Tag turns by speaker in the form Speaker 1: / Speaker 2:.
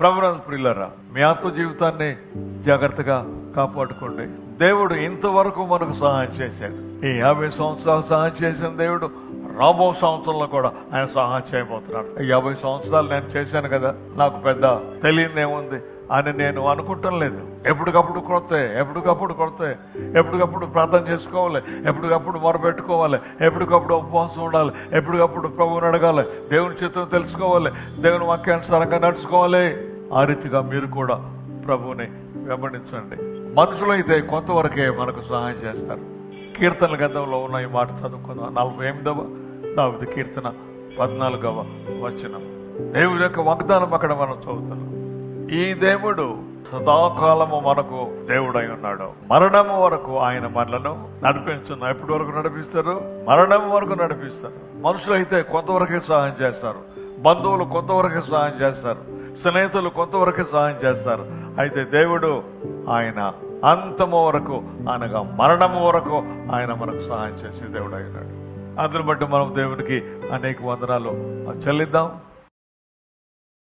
Speaker 1: ప్రభునందు ప్రియులారా, మీ ఆత్మ జీవితాన్ని జాగ్రత్తగా కాపాడుకోండి. దేవుడు ఇంతవరకు మనకు సహాయం చేశాడు. ఈ 50 సంవత్సరాలు సహాయం చేసిన దేవుడు రాబో సంవత్సరంలో కూడా ఆయన సహాయం చేయబోతున్నాడు. 50 సంవత్సరాలు నేను చేశాను కదా, నాకు పెద్ద తెలియదేముంది అని నేను అనుకుంటాం లేదు. ఎప్పటికప్పుడు ఎప్పటికప్పుడు ప్రార్థన చేసుకోవాలి, ఎప్పటికప్పుడు మొరపెట్టుకోవాలి, ఎప్పటికప్పుడు ఉపవాసం ఉండాలి, ఎప్పటికప్పుడు ప్రభువుని అడగాలి, దేవుని చిత్తం తెలుసుకోవాలి, దేవుని వాక్యానుసారంగా నడుచుకోవాలి. ఆ రీతిగా మీరు కూడా ప్రభువుని వెంబడించండి. మనుషులు అయితే కొంతవరకే మనకు సహాయం చేస్తారు. కీర్తనల గ్రంథంలో ఉన్న ఈ మాట చదువుకుందాం. 48వ దావీదు కీర్తన 14వ వచనం. దేవుడి యొక్క వాగ్దానం అక్కడ మనం చదువుతున్నాం. ఈ దేవుడు సదాకాలము మనకు దేవుడై ఉన్నాడు. మరణము వరకు ఆయన మనలను నడిపించును. ఎప్పటి వరకు నడిపిస్తారు? మరణం వరకు నడిపిస్తారు. మనుషులు అయితే కొంతవరకే సహాయం చేస్తారు, బంధువులు కొంతవరకే సహాయం చేస్తారు, స్నేహితులు కొంతవరకే సహాయం చేస్తారు. అయితే దేవుడు ఆయన అంతము వరకు, అనగా మరణము వరకు ఆయన మనకు సహాయం చేసే దేవుడు అయినాడు. అందుని బట్టి మనం దేవునికి అనేక వందనాలు చెల్లిద్దాం.